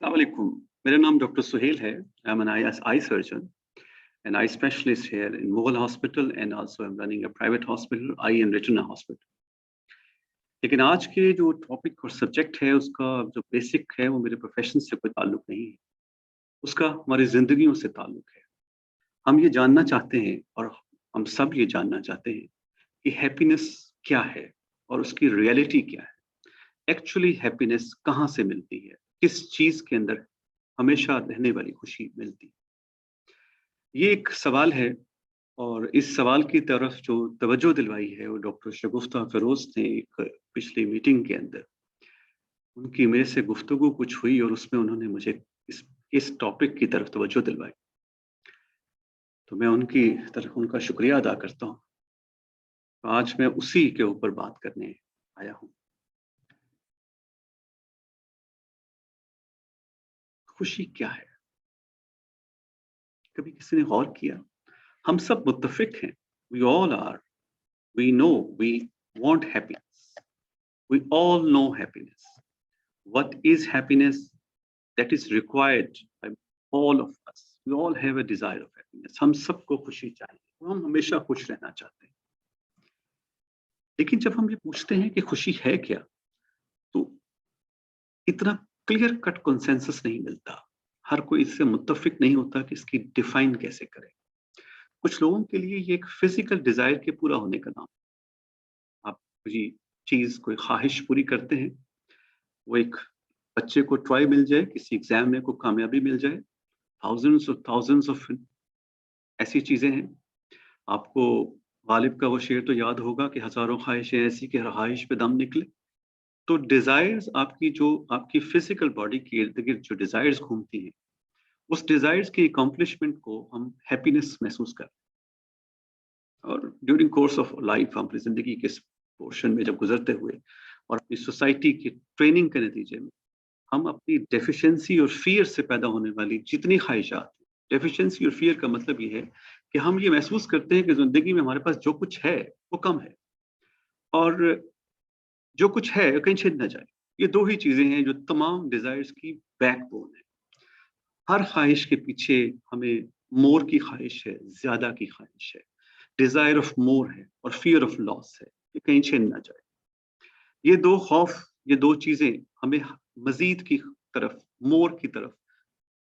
अस्सलाम वालेकुम। मेरा नाम डॉक्टर सुहेल है। I am an eye surgeon and eye specialist here in Mughal Hospital, and also I'm running a private hospital, Eye and Retina Hospital. लेकिन आज के जो टॉपिक और सब्जेक्ट है उसका जो बेसिक है वो मेरे प्रोफेशन से कोई ताल्लुक नहीं है, उसका हमारी जिंदगियों से ताल्लुक है। हम ये जानना चाहते हैं और हम सब ये जानना चाहते हैं कि हैप्पीनेस क्या है और उसकी रियलिटी क्या है। एक्चुअली हैप्पीनेस कहाँ से मिलती है, किस चीज के अंदर हमेशा रहने वाली खुशी मिलती है। ये एक सवाल है और इस सवाल की तरफ जो तवज्जो दिलवाई है वो डॉक्टर शगुफ्ता फिरोज ने एक पिछली मीटिंग के अंदर उनकी मेरे से गुफ्तगू कुछ हुई और उसमें उन्होंने मुझे इस टॉपिक की तरफ तवज्जो दिलवाई, तो मैं उनकी तरफ उनका शुक्रिया अदा करता हूँ। तो आज मैं उसी के ऊपर बात करने आया हूँ। खुशी क्या है? कभी किसी ने गौर किया? हम सब मुत्तफिक हैं, we all are, we know we want happiness, we all know happiness. What is happiness? That is required by all of us. We all have a desire of happiness. हम सबको खुशी चाहिए, हम हमेशा खुश रहना चाहते हैं। लेकिन जब हम ये पूछते हैं कि खुशी है क्या, तो इतना क्लियर कट कंसेंसस नहीं मिलता। हर कोई इससे मुत्तफिक नहीं होता कि इसकी डिफाइन कैसे करें। कुछ लोगों के लिए ये एक फिजिकल डिजायर के पूरा होने का नाम। आप कोई चीज, कोई ख्वाहिश पूरी करते हैं, वो एक बच्चे को ट्रॉय मिल जाए, किसी एग्जाम में कोई कामयाबी मिल जाए, थाउजेंड्स ऑफ ऐसी चीजें हैं। आपको गालिब का वो शेर तो याद होगा कि हजारों ख्वाहिशें ऐसी कि हर ख्वाहिश पे दम निकले। तो डिजायर्स आपकी फिजिकल बॉडी के इर्द गिर्द जो डिजायर्स घूमती हैं, उस डिजायर्स की अकम्पलिशमेंट को हम हैप्पीनेस महसूस करते हैं। और ड्यूरिंग कोर्स ऑफ लाइफ हम अपनी जिंदगी के पोर्शन में जब गुजरते हुए और अपनी सोसाइटी की ट्रेनिंग के नतीजे में हम अपनी डेफिशिएंसी और फियर से पैदा होने वाली जितनी ख्वाहिशात, डेफिशिएंसी और फियर का मतलब ये है कि हम ये महसूस करते हैं कि जिंदगी में हमारे पास जो कुछ है वो कम है और जो कुछ है कहीं छिन न जाए। ये दो ही चीजें हैं जो तमाम डिजायर्स की बैकबोन है। हर ख्वाहिश के पीछे हमें मोर की ख्वाहिश है, ज्यादा की ख्वाहिश है, डिजायर ऑफ मोर है और फियर ऑफ लॉस है, ये कहीं छिन ना जाए। ये दो खौफ, ये दो चीजें हमें मजीद की तरफ, मोर की तरफ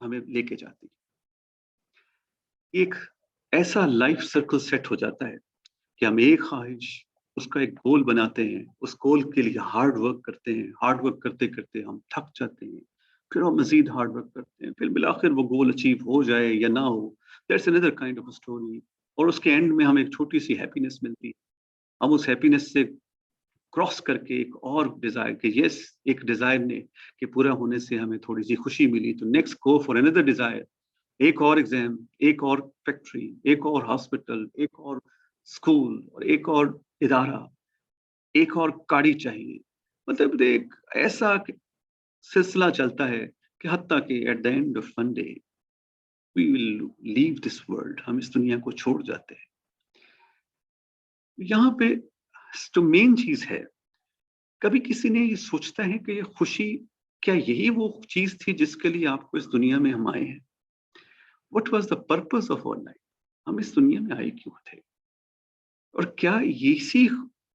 हमें लेके जाती है। एक ऐसा लाइफ सर्कल सेट हो जाता है कि हम एक ख्वाहिश, उसका एक गोल बनाते हैं, उस गोल के लिए हार्ड वर्क करते हैं, हार्ड वर्क करते करते हम थक जाते हैं, फिर हम मजीद हार्ड वर्क करते हैं, फिर बिलाखिर वो गोल अचीव हो जाए या ना हो, that's another kind of story. और उसके एंड में हमें एक छोटी सी हैप्पीनेस मिलती है। हम उस हैप्पीनेस से क्रॉस करके एक और डिजायर के, यस, एक डिजायर ने के पूरा होने से हमें थोड़ी सी खुशी मिली, तो next go for another desire. एक और एग्जाम, एक और फैक्ट्री, एक और हॉस्पिटल, एक और स्कूल और एक और इदारा, एक और गाड़ी चाहिए। मतलब एक ऐसा सिलसिला चलता है कि हत्ता कि at the end of one day we will leave this world, हम इस दुनिया को छोड़ जाते हैं। यहाँ पे जो मेन चीज है, कभी किसी ने ये सोचता है कि ये खुशी, क्या यही वो चीज थी जिसके लिए आपको इस दुनिया में हम आए हैं? What was the purpose of our life? हम इस दुनिया में आए क्यों थे? और क्या इसी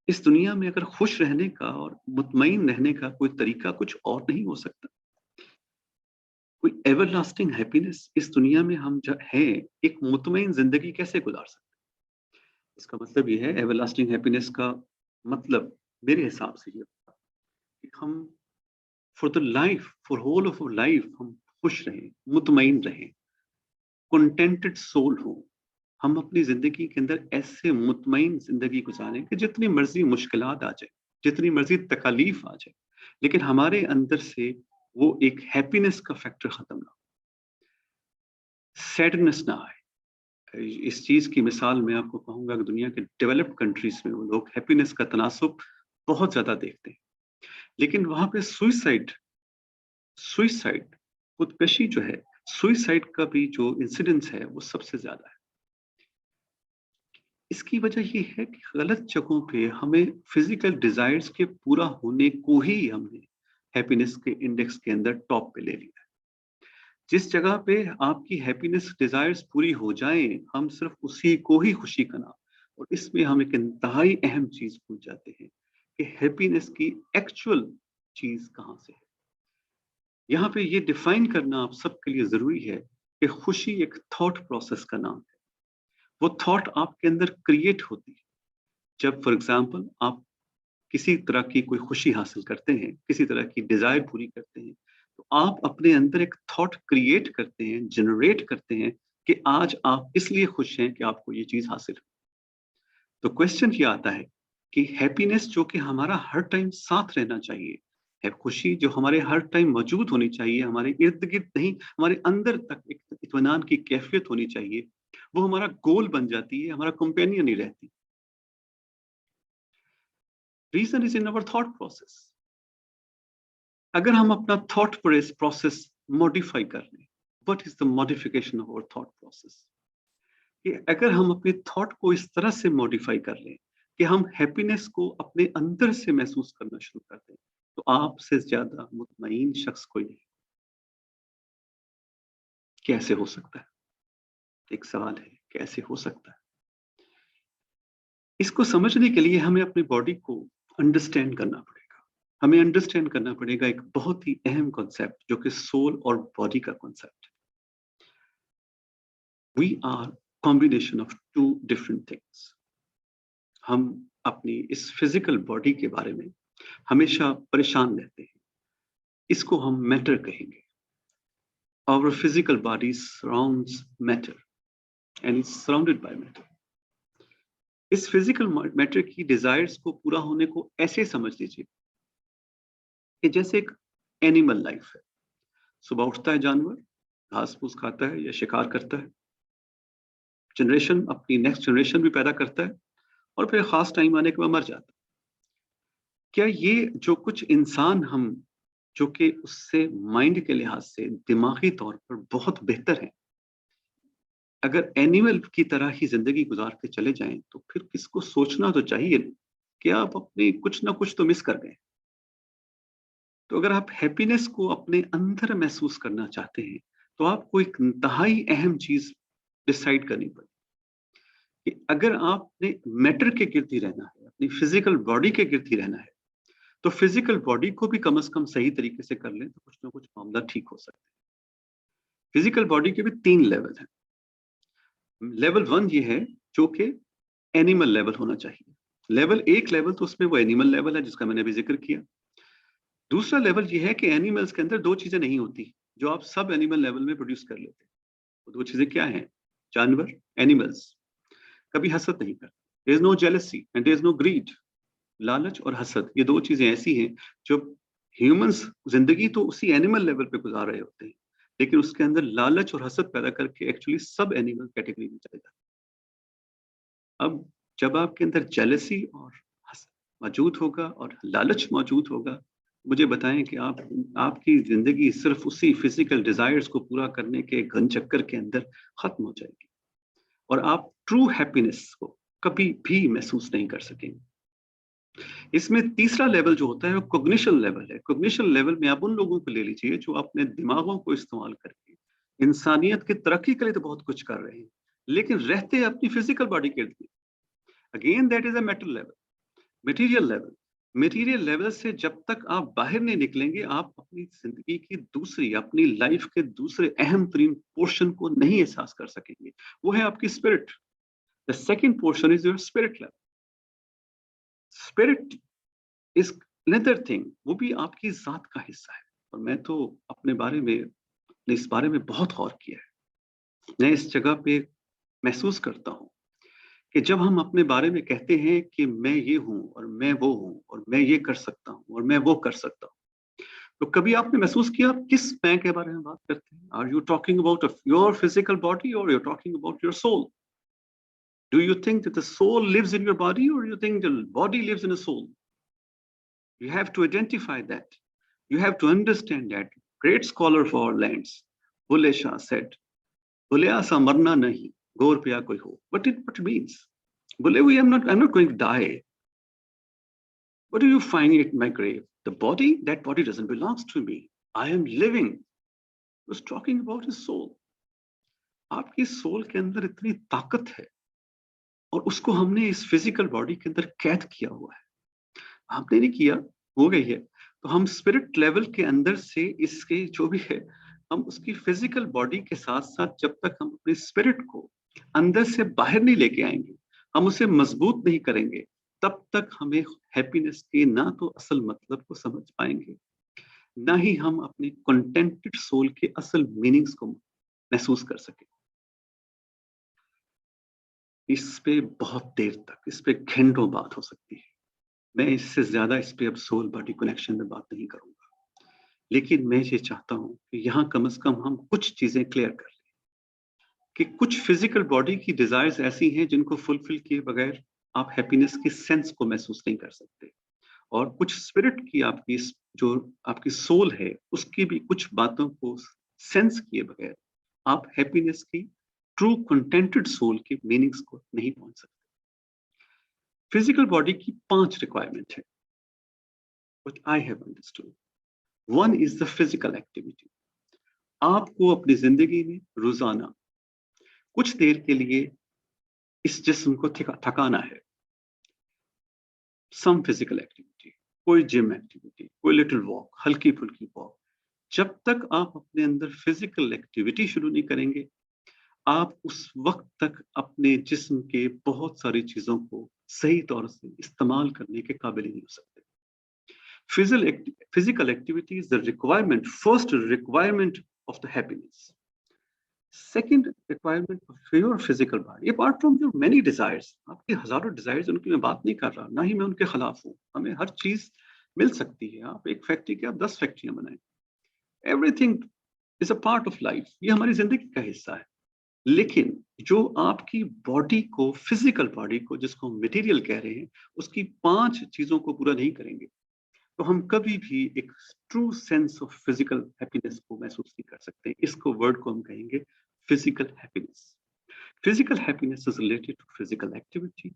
इस दुनिया में अगर खुश रहने का और मुतमईन रहने का कोई तरीका कुछ और नहीं हो सकता? कोई एवरलास्टिंग हैप्पीनेस इस दुनिया में हम हैं, एक मुतमईन जिंदगी कैसे गुजार सकते? इसका मतलब ये है, एवरलास्टिंग हैप्पीनेस का मतलब मेरे हिसाब से ये कि हम for the life, for whole of life हम खुश रहें, मुतमईन रहें, कंटेंटेड सोल हो। हम अपनी जिंदगी के अंदर ऐसे मुतमईन जिंदगी गुजारें कि जितनी मर्जी मुश्किलात आ जाए, जितनी मर्जी तकलीफ आ जाए, लेकिन हमारे अंदर से वो एक हैप्पीनेस का फैक्टर खत्म ना हो, सैडनेस ना आए। इस चीज की मिसाल मैं आपको कहूंगा कि दुनिया के डेवलप्ड कंट्रीज में वो लोग हैप्पीनेस का तनासुब बहुत ज्यादा देखते हैं, लेकिन वहां पे सुइसाइड सुइसाइड खुदकशी जो है, सुइसाइड का भी जो इंसिडेंस है वो सबसे ज्यादा है। इसकी वजह ये है कि गलत जगहों पे हमें फिजिकल डिजायर्स के पूरा होने को ही हमने हैप्पीनेस के इंडेक्स के अंदर टॉप पे ले लिया है। जिस जगह पे आपकी हैप्पीनेस डिजायर्स पूरी हो जाएं, हम सिर्फ उसी को ही खुशी का नाम, और इसमें हम एक इंतहाई अहम चीज भूल जाते हैं कि हैप्पीनेस की एक्चुअल चीज कहाँ से है। यहाँ पे ये डिफाइन करना आप सबके लिए जरूरी है कि खुशी एक थॉट प्रोसेस का नाम है। वो थॉट आपके अंदर क्रिएट होती है जब फॉर एग्जाम्पल आप किसी तरह की कोई खुशी हासिल करते हैं, किसी तरह की डिजायर पूरी करते हैं, तो आप अपने अंदर एक थॉट क्रिएट करते हैं, जनरेट करते हैं कि आज आप इसलिए खुश हैं कि आपको ये चीज हासिल है। तो क्वेश्चन ये आता है कि हैप्पीनेस जो कि हमारा हर टाइम साथ रहना चाहिए, है खुशी जो हमारे हर टाइम मौजूद होनी चाहिए, हमारे इर्द गिर्द नहीं, हमारे अंदर तक एक इत्मीनान की कैफियत होनी चाहिए, वो हमारा गोल बन जाती है, हमारा कंपेनियन ही रहती। Reason is in our thought process. अगर हम अपना थॉट प्रोसेस मॉडिफाई कर लें, what is the modification of our thought process? कि अगर हम अपने थॉट को इस तरह से मॉडिफाई कर लें कि हम हैप्पीनेस को अपने अंदर से महसूस करना शुरू कर दें, तो आपसे ज्यादा मुतमईन शख्स कोई नहीं। कैसे हो सकता है? एक सवाल है, कैसे हो सकता है? इसको समझने के लिए हमें अपनी बॉडी को अंडरस्टैंड करना पड़ेगा। हमें अंडरस्टैंड करना पड़ेगा एक बहुत ही अहम कॉन्सेप्ट जो कि सोल और बॉडी का कॉन्सेप्ट है। We are combination of two different things. हम अपनी इस फिजिकल बॉडी के बारे में हमेशा परेशान रहते हैं। इसको हम मैटर कहेंगे। Our physical body surrounds matter and is surrounded by matter. इस फिजिकल मैटर की डिजायर्स को पूरा होने को ऐसे समझ लीजिए कि जैसे एक एनिमल लाइफ है। सुबह उठता है जानवर, घास फूस खाता है या शिकार करता है, जनरेशन अपनी नेक्स्ट जनरेशन भी पैदा करता है और फिर खास टाइम आने के बाद मर जाता है। क्या ये जो कुछ इंसान हम जो कि उससे माइंड के लिहाज से दिमागी तौर पर बहुत बेहतर है, अगर एनिमल की तरह ही जिंदगी गुजार के चले जाएं तो फिर किसको सोचना तो चाहिए कि आप अपनी कुछ ना कुछ तो मिस कर गए। तो अगर आप हैप्पीनेस को अपने अंदर महसूस करना चाहते हैं तो आपको एक इंतहाई अहम चीज डिसाइड करनी पड़ेगी कि अगर आपने मैटर के गिर्द ही रहना है, अपनी फिजिकल बॉडी के गिर्द ही रहना है, तो फिजिकल बॉडी को भी कम से कम सही तरीके से कर लें तो कुछ ना कुछ मामला ठीक हो सकता है। फिजिकल बॉडी के भी 3 लेवल हैं। लेवल 1 ये है जो कि एनिमल लेवल होना चाहिए। लेवल 1 लेवल तो उसमें वो एनिमल लेवल है जिसका मैंने अभी जिक्र किया। दूसरा लेवल ये है कि एनिमल्स के अंदर 2 चीजें नहीं होती जो आप सब एनिमल लेवल में प्रोड्यूस कर लेते हैं। वो 2 चीजें क्या हैं? जानवर, एनिमल्स कभी हसद नहीं करते। There is no jealousy and there is no greed. लालच और हसद, ये 2 चीजें ऐसी हैं जो ह्यूमंस जिंदगी तो उसी एनिमल लेवल पे गुजार रहे होते हैं, लेकिन उसके अंदर लालच और हसद पैदा करके एक्चुअली सब एनिमल कैटेगरी में चले जाते हैं। अब जब आपके अंदर जेलसी और हसद मौजूद होगा और लालच मौजूद होगा, मुझे बताएं कि आपकी जिंदगी सिर्फ उसी फिजिकल डिजायर्स को पूरा करने के घन चक्कर के अंदर खत्म हो जाएगी और आप ट्रू हैप्पीनेस को कभी भी महसूस नहीं कर सकेंगे। इसमें तीसरा लेवल जो होता है वो कॉग्निशन लेवल है। कॉग्निशन लेवल में आप उन लोगों को ले लीजिए जो अपने दिमागों को इस्तेमाल करके इंसानियत की तरक्की के लिए तो बहुत कुछ कर रहे हैं, लेकिन रहते अपनी फिजिकल बॉडी के इर्द। Again that is a metal level, material level. Material level से जब तक आप बाहर नहीं निकलेंगे, आप अपनी जिंदगी की दूसरी, अपनी लाइफ के दूसरे अहम तरीन पोर्शन को नहीं एहसास कर सकेंगे। वो है आपकी spirit. The second portion is your spirit level. Spirit is another thing, वो भी आपकी जात का हिस्सा है। और मैं तो अपने बारे में, इस बारे में बहुत गौर किया है। मैं इस जगह पे महसूस करता हूँ कि जब हम अपने बारे में कहते हैं कि मैं ये हूँ और मैं वो हूँ और मैं ये कर सकता हूँ और मैं वो कर सकता हूँ, तो कभी आपने महसूस किया आप किस मैं के बारे में बात करते हैं? Are you talking about your physical body or you talking about your soul? Do you think that the soul lives in your body or you think the body lives in a soul? You have to identify that. You have to understand that. Great scholar for our lands, Bulle Shah said, "Bullea sa marna nahi, gaur piya koi ho." What it means? Bulle, I'm not going to die. What do you find in my grave? The body? That body doesn't belong to me. I am living. was talking about his soul. आपकी soul के अंदर इतनी ताकत है और उसको हमने इस फिजिकल बॉडी के अंदर कैद किया हुआ है. आपने नहीं किया, हो गई है. तो हम स्पिरिट लेवल के अंदर से इसके जो भी है, हम उसकी फिजिकल बॉडी के साथ साथ जब तक हम अपने स्पिरिट को अंदर से बाहर नहीं लेके आएंगे, हम उसे मजबूत नहीं करेंगे, तब तक हमें हैप्पीनेस के ना तो असल मतलब को समझ पाएंगे, ना ही हम अपने कंटेंटेड सोल के असल मीनिंग्स को महसूस कर सकें. इस पे बहुत देर तक, इस पे घंटों बात हो सकती है. मैं इससे ज्यादा इस पे अब सोल बॉडी कनेक्शन में बात नहीं करूंगा, लेकिन मैं ये चाहता हूं कि यहाँ कम से कम हम कुछ चीजें क्लियर कर लें कि कुछ फिजिकल बॉडी की डिजायर्स ऐसी हैं जिनको फुलफिल किए बगैर आप हैप्पीनेस की सेंस को महसूस नहीं कर सकते, और कुछ स्पिरिट की आपकी जो आपकी सोल है उसकी भी कुछ बातों को सेंस किए बगैर आप हैप्पीनेस की ट्रू कंटेंटेड सोल के मीनिंग्स को नहीं पहुंच सकते. फिजिकल बॉडी की 5 रिक्वायरमेंट है, what I have understood. One is the physical activity. आपको अपनी जिंदगी में रोजाना कुछ देर के लिए इस जिस्म को थकाना है. सम फिजिकल एक्टिविटी, कोई जिम एक्टिविटी, कोई लिटिल वॉक, हल्की फुल्की वॉक. जब तक आप अपने अंदर फिजिकल एक्टिविटी शुरू नहीं करेंगे, आप उस वक्त तक अपने जिस्म के बहुत सारी चीजों को सही तौर से इस्तेमाल करने के काबिल नहीं हो सकते. Physical activity is the requirement, first requirement of the happiness. Second requirement of your physical body, apart from your many desires. आपके हजारों desires, उनकी मैं बात नहीं कर रहा, ना ही मैं उनके खिलाफ हूँ. हमें हर चीज मिल सकती है. आप एक फैक्ट्री के आप 10 फैक्ट्रियां बनाएं. Everything is a part of life. ये हमारी जिंदगी का हिस्सा है. लेकिन जो आपकी बॉडी को, फिजिकल बॉडी को, जिसको हम मटेरियल कह रहे हैं, उसकी 5 चीजों को पूरा नहीं करेंगे तो हम कभी भी एक true sense of physical happiness को महसूस नहीं कर सकते. इसको वर्ड को हम कहेंगे physical happiness. Physical happiness is related to physical activity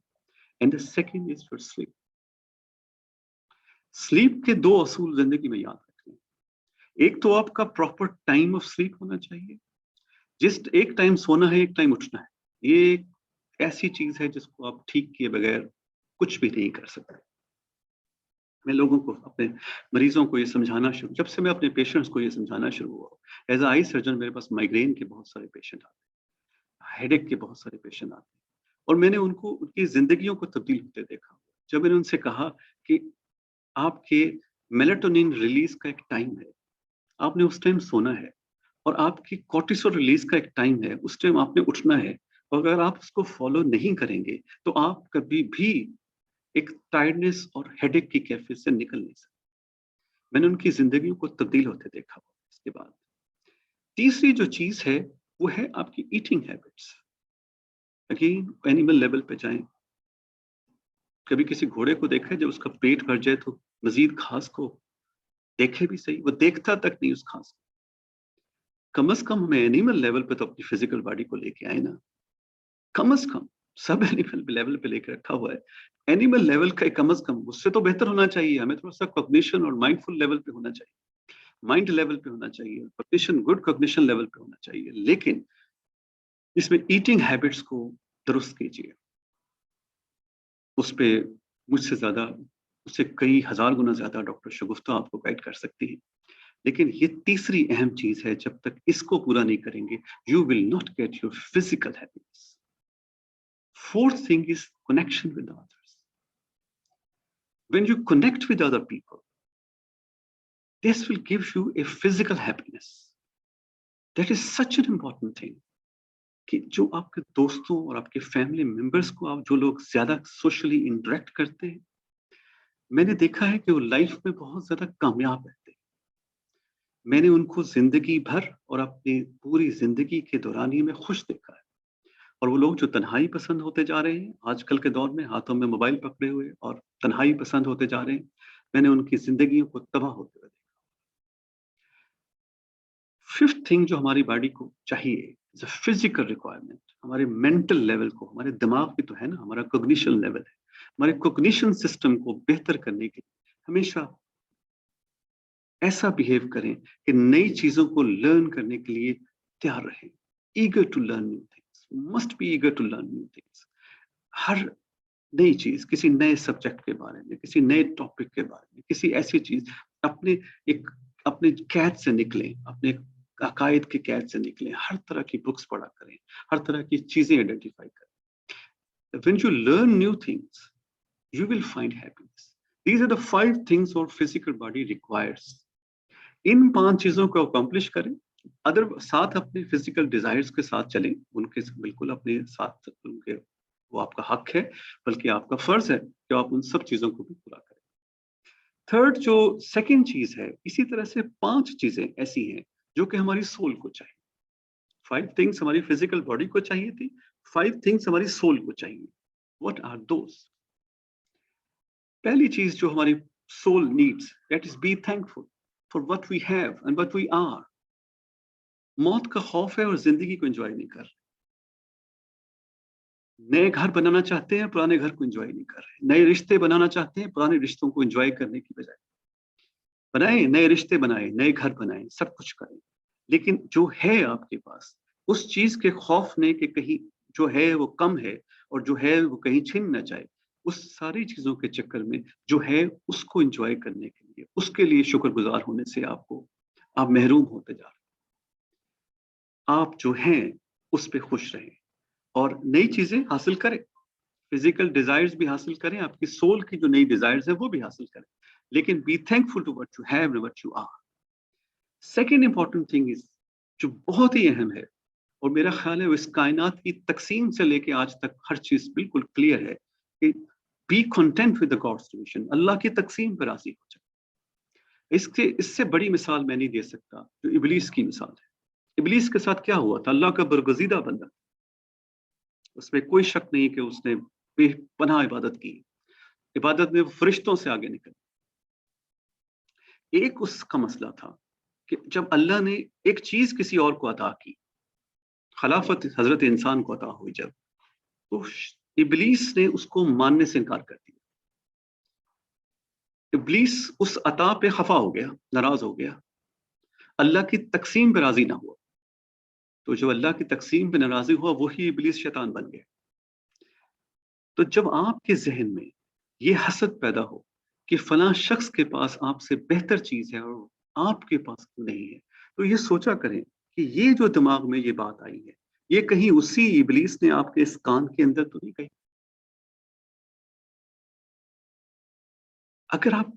and the second is your sleep. Sleep के 2 असूल जिंदगी में याद रखने. एक तो आपका प्रॉपर टाइम ऑफ स्लीप होना चाहिए. जिस एक टाइम सोना है, एक टाइम उठना है. ये एक ऐसी चीज है जिसको आप ठीक किए बगैर कुछ भी नहीं कर सकते. मैं लोगों को, अपने मरीजों को ये समझाना शुरू, जब से मैं अपने पेशेंट्स को ये समझाना शुरू हुआ, एज आई सर्जन मेरे पास माइग्रेन के बहुत सारे पेशेंट आते हैं, हेडेक के बहुत सारे पेशेंट आते हैं, और मैंने उनको उनकी जिंदगियों को तब्दील होते देखा. जब मैंने उनसे कहा कि आपके मेलेटोनिन रिलीज का एक टाइम है, आपने उस टाइम सोना है, और आपकी कॉर्टिसोल रिलीज का एक टाइम है, उस टाइम आपने उठना है, और अगर आप उसको फॉलो नहीं करेंगे तो आप कभी भी एक टायर्डनेस और हेडेक की कैफियत से निकल नहीं सकते. मैंने उनकी जिंदगियों को तब्दील होते देखा. इसके बाद तीसरी जो चीज है वो है आपकी eating habits. Again animal level पे जाएं. कभी किसी घोड़े को देखा है जब उसका पेट भर जाए तो मजीद घास को देखे भी सही, वो देखता तक नहीं उस घास को. कम से कम हमें एनिमल लेवल पे तो अपनी फिजिकल बॉडी को लेके आए ना. कम से कम सब एनिमल लेवल पे लेकर रखा हुआ है. एनिमल लेवल का कम से कम उससे तो बेहतर होना चाहिए. हमें थोड़ा सा कॉग्निशन और माइंडफुल लेवल पे होना चाहिए, माइंड लेवल पे होना चाहिए, कॉग्निशन, गुड कॉग्निशन लेवल पे होना चाहिए. लेकिन इसमें ईटिंग हैबिट्स को दुरुस्त कीजिए. उस पे मुझसे ज्यादा, उससे कई हजार गुना ज्यादा डॉक्टर शगुफ्ता आपको गाइड कर सकती है. लेकिन ये तीसरी अहम चीज है, जब तक इसको पूरा नहीं करेंगे you will not get your physical happiness. Fourth thing is connection with others. When you connect with other people, this will give you a physical happiness. That is such an important thing. कि जो आपके दोस्तों और आपके family members को आप, जो लोग ज्यादा सोशली इंटरेक्ट करते हैं, मैंने देखा है कि वो लाइफ में बहुत ज्यादा कामयाब रहते हैं. मैंने उनको जिंदगी भर और अपनी पूरी जिंदगी के दौरान ही में खुश देखा है. और वो लोग जो तन्हाई पसंद होते जा रहे हैं आजकल के दौर में, हाथों में मोबाइल पकड़े हुए और तन्हाई पसंद होते जा रहे हैं, मैंने उनकी जिंदगियों को तबाह होते हुए देखा. फिफ्थ थिंग जो हमारी बॉडी को चाहिए, फिजिकल रिक्वायरमेंट, हमारे मेंटल लेवल को, हमारे दिमाग भी तो है ना, हमारा कॉग्निशन लेवल है, हमारे कॉग्निशन सिस्टम को बेहतर करने के लिए हमेशा ऐसा बिहेव करें कि नई चीजों को लर्न करने के लिए तैयार रहें, eager to learn new things, must be eager to learn new things. हर नई चीज, किसी नए सब्जेक्ट के बारे में, किसी नए टॉपिक के बारे में, किसी ऐसी चीज, अपने एक अपने कैद से निकलें, अपने अकायद के कैद से निकलें, हर तरह की बुक्स पढ़ा करें, हर तरह की चीजें आइडेंटिफाई करें। When you learn new things, you will find happiness. These are the 5 things our physical body requires. इन 5 चीजों को अकम्प्लिश करें, अदर साथ अपने फिजिकल डिजायर्स के साथ चलें, उनके बिल्कुल अपने साथ, उनके वो आपका हक है, बल्कि आपका फर्ज है कि आप उन सब चीजों को भी पूरा करें। थर्ड जो सेकंड चीज है, इसी तरह से 5 चीजें ऐसी हैं जो कि हमारी सोल को चाहिए। 5 थिंग्स हमारी फिजिकल बॉडी को चाहिए थी, 5 थिंग्स हमारी सोल को चाहिए। What are those? पहली चीज जो हमारी soul needs, that is be thankful for what we have and what we are. मौत का खौफ है और जिंदगी को एंजॉय नहीं कर रहे। नए घर बनाना चाहते हैं, पुराने घर को एंजॉय नहीं कर रहे। नए रिश्ते बनाना चाहते हैं, पुराने रिश्तों को एंजॉय करने की बजाय बनाए नए रिश्ते, बनाए नए घर, बनाए सब कुछ करें, लेकिन जो है आपके पास, उस चीज के खौफ ने कि कहीं जो है वो कम है और जो है वो कहीं छिन न जाए, उस सारी चीजों के चक्कर में जो है उसको एंजॉय करने के लिए, उसके लिए शुक्रगुजार होने से आप महरूम होते जा रहे हैं। आप जो हैं उस पर खुश रहें और नई चीजें हासिल करें, फिजिकल डिजायर्स भी हासिल करें, आपकी सोल की जो नई डिजायर्स है वो भी हासिल करें, लेकिन be thankful to what you have and what you are. Second important thing is, जो बहुत ही अहम है और मेरा ख्याल है इस कायनात की तकसीम से लेके आज तक हर चीज बिल्कुल क्लियर है कि be content with the God's division, अल्लाह की तकसीम पर राजी हो जाए। इससे बड़ी मिसाल मैं नहीं दे सकता जो इबलीस की मिसाल है। इबलीस के साथ क्या हुआ था? अल्लाह का बरगजीदा बंदा, उसमें कोई शक नहीं कि उसने बेपनाह इबादत की, इबादत में फरिश्तों से आगे निकल। एक उसका मसला था कि जब अल्लाह ने एक चीज किसी और को अता की, खिलाफत हजरत इंसान को अता हुई जब, तो इबलीस ने उसको मानने से इनकार कर दिया। इबलीस उस अता पे खफा हो गया, नाराज हो गया, अल्लाह की तकसीम पे राजी ना हुआ। तो जो अल्लाह की तकसीम पे नाराजी हुआ वही इबलीस शैतान बन गया। तो जब आपके जहन में ये हसद पैदा हो कि फलां शख्स के पास आपसे बेहतर चीज है और आपके पास क्यों नहीं है, तो ये सोचा करें कि ये जो दिमाग में ये बात आई है, ये कहीं उसी इबलीस ने आपके इस कान के अंदर तो नहीं कही। अगर आप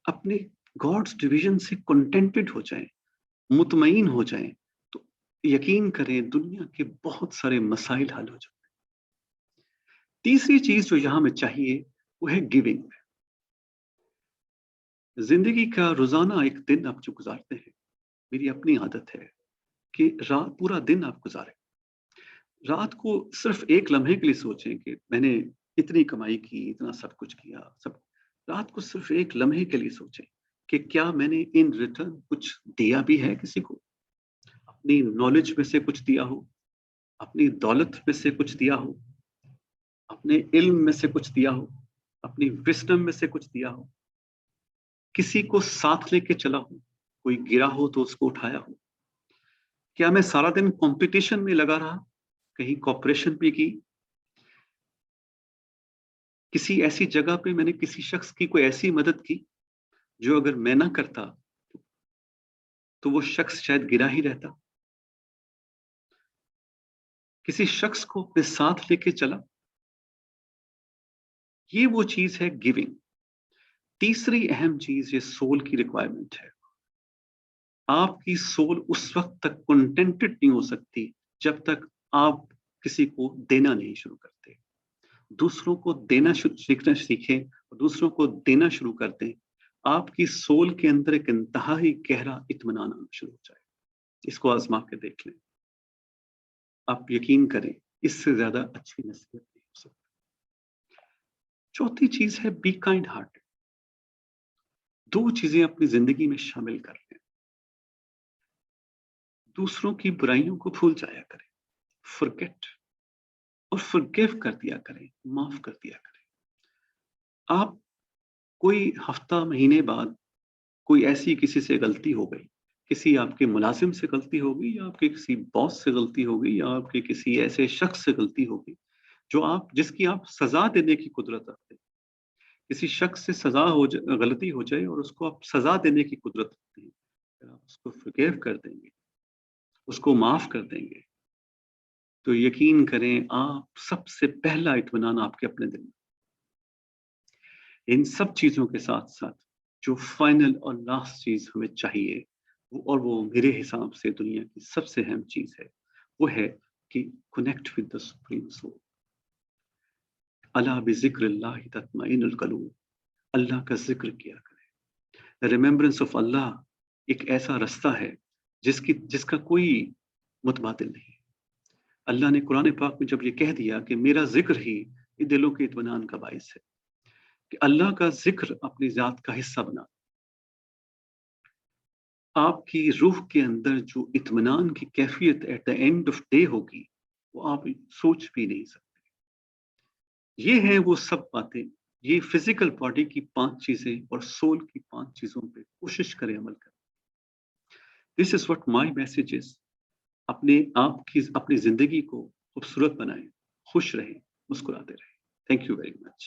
अपने गॉड्स डिवीजन से कंटेंटेड हो जाएं, मुतमईन हो जाएं, तो यकीन करें दुनिया के बहुत सारे मसाइल हल हो जाते हैं। तीसरी चीज जो यहां में चाहिए वो है गिविंग। जिंदगी का रोजाना एक दिन आप जो गुजारते हैं, मेरी अपनी आदत है कि रात पूरा दिन आप गुजारें, रात को सिर्फ एक लम्हे के लिए सोचें कि मैंने इतनी कमाई की, इतना सब कुछ किया, सब। रात को सिर्फ एक लम्हे के लिए सोचें कि क्या मैंने इन रिटर्न कुछ दिया भी है किसी को, अपनी नॉलेज में से कुछ दिया हो, अपनी दौलत में से कुछ दिया हो, अपने इल्म में से कुछ दिया हो, अपनी विस्डम में से कुछ दिया हो, किसी को साथ लेके चला हो, कोई गिरा हो तो उसको उठाया हो। क्या मैं सारा दिन कंपटीशन में लगा रहा, कहीं कॉपरेशन भी की, किसी ऐसी जगह पे मैंने किसी शख्स की कोई ऐसी मदद की जो अगर मैं ना करता तो वो शख्स शायद गिरा ही रहता, किसी शख्स को अपने साथ लेके चला। ये वो चीज है गिविंग। तीसरी अहम चीज ये सोल की रिक्वायरमेंट है। आपकी सोल उस वक्त तक कंटेंटेड नहीं हो सकती जब तक आप किसी को देना नहीं शुरू करते। दूसरों को देना सीखना सीखें और दूसरों को देना शुरू कर दें, आपकी सोल के अंदर एक इंतहाई गहरा इत्मीनान आना शुरू हो जाए। इसको आजमा के देख लें, आप यकीन करें इससे ज्यादा अच्छी नसीहत नहीं हो सकती। चौथी चीज है बी काइंड हार्ट। 2 चीजें अपनी जिंदगी में शामिल कर लें। दूसरों की बुराइयों को भूल जाया करें, फॉरगेट और फॉरगिव कर दिया करें, माफ कर दिया करें। आप कोई हफ्ता महीने बाद کوئی ایسی کسی سے غلطی ہو گئی، کسی آپ کے ملازم سے غلطی ہو گئی، یا آپ کے کسی باس سے غلطی ہو گئی، یا آپ کے کسی ایسے شخص سے غلطی ہو گئی جس کی آپ سزا دینے کی قدرت رکھتے ہیں. کسی شخص سے غلطی ہو جائے اور اس کو آپ سزا دینے کی قدرت رکھتے ہیں، اگر آپ اس کو forgive کر دیں گے، اس کو معاف کر دیں گے، تو یقین کریں آپ سب سے پہلا اطمینان آپ کے اپنے دل میں. ان سب چیزوں کے ساتھ ساتھ جو فائنل اور لاسٹ چیز ہمیں چاہیے، وہ میرے حساب سے دنیا کی سب سے اہم چیز ہے، وہ ہے کہ connect with the supreme civil. الا بذکر اللہ تطمئن القلوب، اللہ کا ذکر کیا کرے. ریممبرنس آف اللہ ایک ایسا رستہ ہے جس کا کوئی متبادل نہیں. اللہ نے قرآن پاک میں جب یہ کہہ دیا کہ میرا ذکر ہی یہ دلوں کے اطمینان کا باعث ہے، کہ اللہ کا ذکر اپنی ذات کا حصہ بنا، آپ کی روح کے اندر جو اطمینان کی کیفیت at the end of day ہوگی، وہ آپ سوچ بھی نہیں سکتے. یہ ہیں وہ سب باتیں، یہ فزیکل باڈی کی 5 چیزیں اور سول کی 5 چیزوں پہ کوشش کریں عمل کریں. This is what my message is. اپنی زندگی کو خوبصورت بنائیں، خوش رہیں، مسکراتے رہیں. Thank you very much.